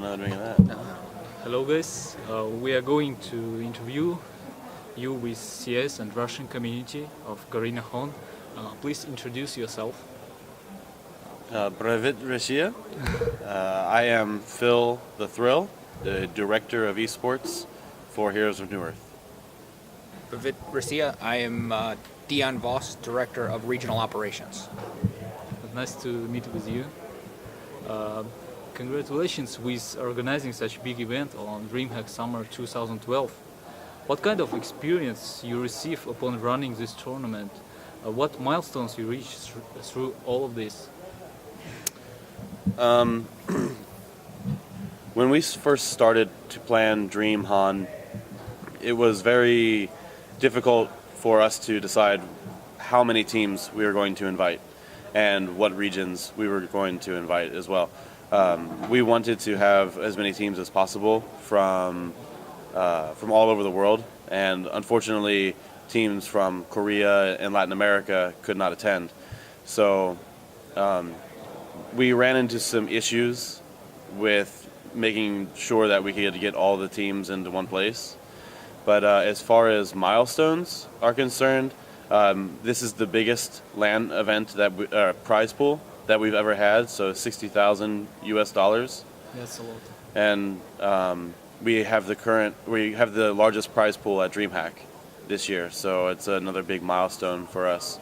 know doing that. Hello guys, we are going to interview you with CS and Russian community of Garina. Please introduce yourself. Привет, Russia. I am Phil the Thrill, the Director of Esports for Heroes of New Earth. Привет, Russia. I am Deon Voss, Director of Regional Operations. Nice to meet with you. Congratulations with organizing such a big event on DreamHack Summer 2012. What kind of experience you receive upon running this tournament? What milestones you reached through all of this? When we first started to plan DreamHack, it was very difficult for us to decide how many teams we were going to invite and what regions we were going to invite as well. We wanted to have as many teams as possible from all over the world, and unfortunately teams from Korea and Latin America could not attend. So we ran into some issues with making sure that we could get all the teams into one place. But as far as milestones are concerned, this is the biggest LAN event prize pool that we've ever had, so $60,000 US. That's a lot. And we have the largest prize pool at DreamHack this year, so it's another big milestone for us.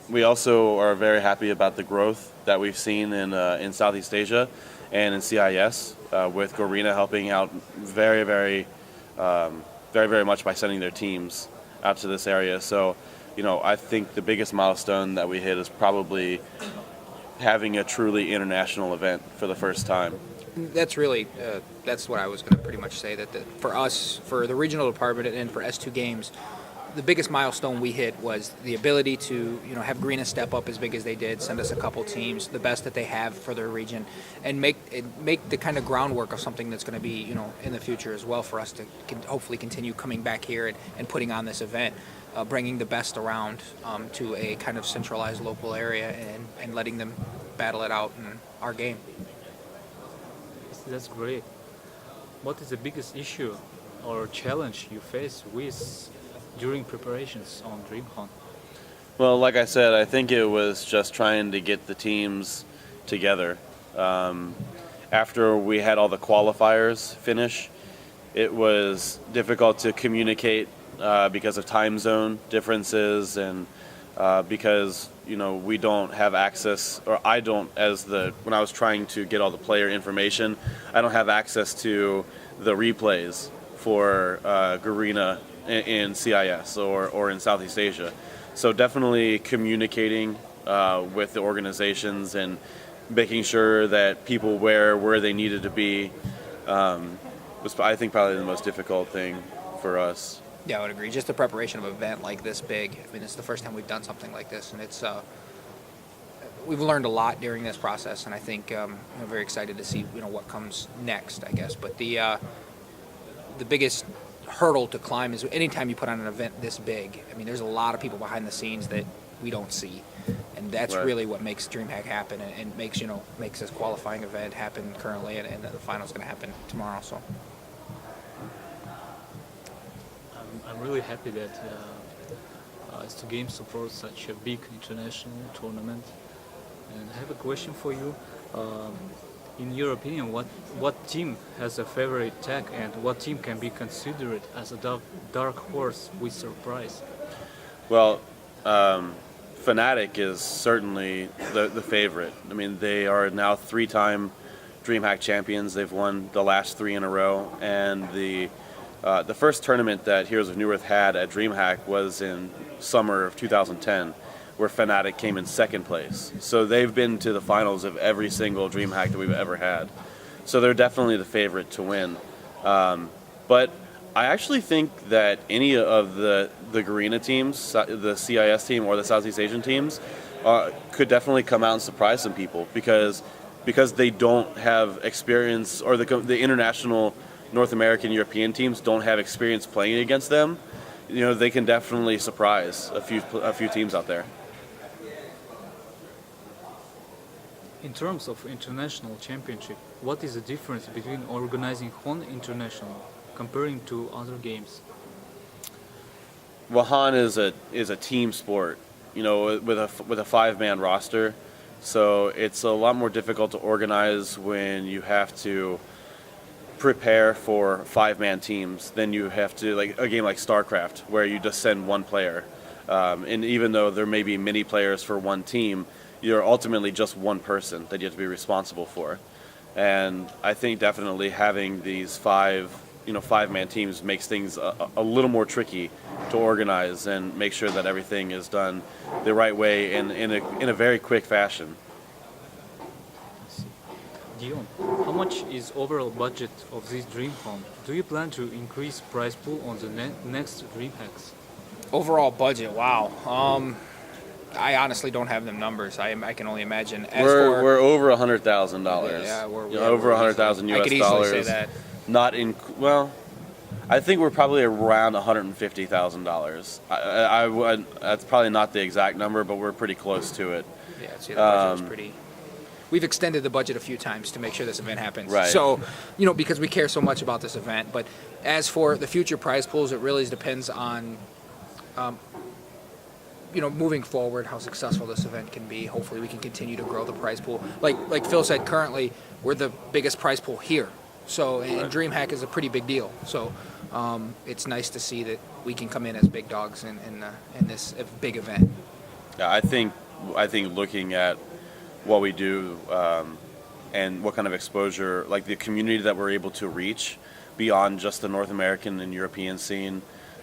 We also are very happy about the growth that we've seen in Southeast Asia and in CIS, with Garina helping out very much by sending their teams out to this area. So, I think the biggest milestone that we hit is probably having a truly international event for the first time. That's really, that's what I was going to pretty much say, that for us, for the regional department and for S2games, the biggest milestone we hit was the ability to, have Garina step up as big as they did, send us a couple teams, the best that they have for their region, and make the kind of groundwork of something that's going to be, in the future as well, for us to hopefully continue coming back here and putting on this event, bringing the best around to a kind of centralized local area and letting them battle it out in our game. That's great. What is the biggest issue or challenge you face during preparations on DreamHack? Well, like I said, I think it was just trying to get the teams together. After we had all the qualifiers finish, it was difficult to communicate because of time zone differences and because we don't have access, or I don't, when I was trying to get all the player information, I don't have access to the replays for Garina in CIS or in Southeast Asia. So definitely communicating with the organizations and making sure that people were where they needed to be was, I think, probably the most difficult thing for us. Yeah, I would agree. Just the preparation of an event like this big. I mean, it's the first time we've done something like this, and it's we've learned a lot during this process, and I think I'm very excited to see what comes next, I guess. But the biggest hurdle to climb is anytime you put on an event this big. I mean, there's a lot of people behind the scenes that we don't see, and that's right. really what makes DreamHack happen, and makes this qualifying event happen currently, and the final's going to happen tomorrow. So. I'm really happy that S2games supports such a big international tournament. And I have a question for you. In your opinion, what team has a favorite tag, and what team can be considered as a dark horse with surprise? Well, Fnatic is certainly the favorite. I mean, they are now 3-time DreamHack champions. They've won the last 3 in a row, and the first tournament that Heroes of New Earth had at DreamHack was in summer of 2010, where Fnatic came in 2nd place. So they've been to the finals of every single DreamHack that we've ever had. So they're definitely the favorite to win. But I actually think that any of the Garina teams, the CIS team or the Southeast Asian teams, could definitely come out and surprise some people because they don't have experience, or the international North American, European teams don't have experience playing against them. They can definitely surprise a few teams out there. In terms of international championship, what is the difference between organizing HON International comparing to other games? Well, Han is a team sport, you know, with a 5-man roster, so it's a lot more difficult to organize when you have to prepare for 5-man teams than you have to like a game like StarCraft where you just send one player, and even though there may be many players for one team, you're ultimately just one person that you have to be responsible for. And I think definitely having these 5-man teams makes things a little more tricky to organize and make sure that everything is done the right way and in a very quick fashion. Deon, how much is overall budget of this Dream HON? Do you plan to increase prize pool on the next DreamHacks? Overall budget, wow. I honestly don't have them numbers. I can only imagine. We're over $100,000. Yeah, we're over 100,000 US I could easily dollars. say that. Not in well, I think we're probably around $150,000. That's probably not the exact number, but we're pretty close to it. Yeah, see, the budget was pretty. We've extended the budget a few times to make sure this event happens. Right. So, because we care so much about this event. But as for the future prize pools, it really depends on, moving forward, how successful this event can be. Hopefully, we can continue to grow the prize pool. Like Phil said, currently we're the biggest prize pool here. So, and DreamHack is a pretty big deal. So, it's nice to see that we can come in as big dogs in this big event. Yeah, I think looking at what we do and what kind of exposure, like the community that we're able to reach beyond just the North American and European scene,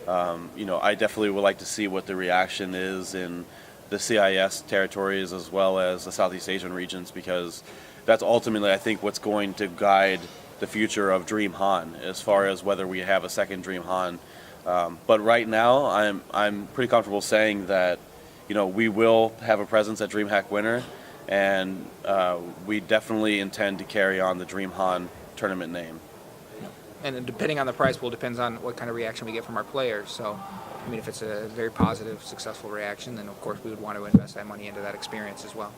I definitely would like to see what the reaction is in the CIS territories as well as the Southeast Asian regions, because that's ultimately, I think, what's going to guide the future of Dream Han as far as whether we have a second Dream Han. But right now, I'm pretty comfortable saying that, we will have a presence at DreamHack Winter, and we definitely intend to carry on the Dream Han tournament name. And depending on the prize pool, depends on what kind of reaction we get from our players. So, if it's a very positive, successful reaction, then of course we would want to invest that money into that experience as well.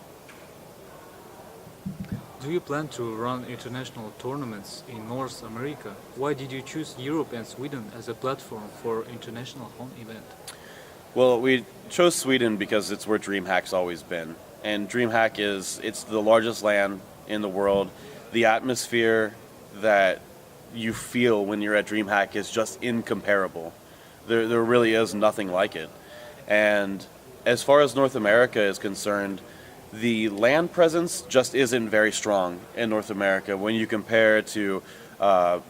Do you plan to run international tournaments in North America? Why did you choose Europe and Sweden as a platform for international HON event? Well, we chose Sweden because it's where DreamHack's always been. And DreamHack it's the largest LAN in the world. The atmosphere that you feel when you're at DreamHack is just incomparable. There really is nothing like it. And as far as North America is concerned, the LAN presence just isn't very strong in North America when you compare to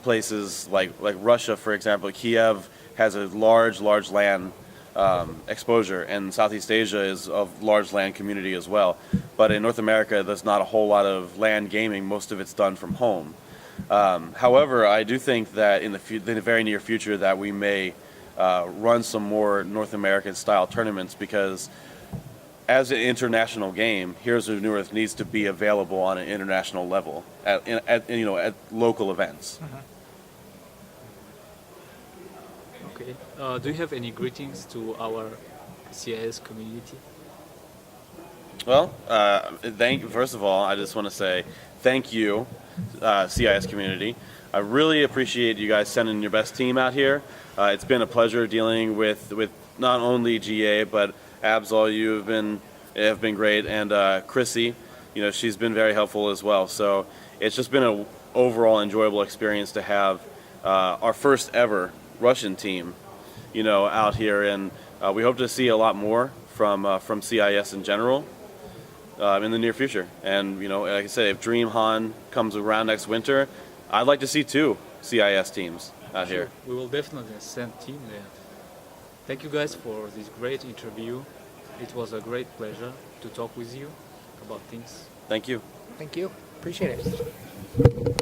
places like Russia, for example. Kiev has a large LAN exposure, and Southeast Asia is a large LAN community as well. But in North America, there's not a whole lot of LAN gaming. Most of it's done from home. However, I do think that in the very near future that we may run some more North American style tournaments, because as an international game, Heroes of New Earth needs to be available on an international level at local events. Okay. Do you have any greetings to our CIS community? Well, first of all, I just want to say thank you, CIS community. I really appreciate you guys sending your best team out here. It's been a pleasure dealing with not only GA, but Absol, you have been great, and Chrissy, she's been very helpful as well. So it's just been an overall enjoyable experience to have our first ever Russian team, out here, and we hope to see a lot more from CIS in general in the near future. And like I said, if Dream Han comes around next winter, I'd like to see 2 CIS teams out here. We will definitely send team there. Thank you guys for this great interview. It was a great pleasure to talk with you about things. Thank you. Thank you. Appreciate it.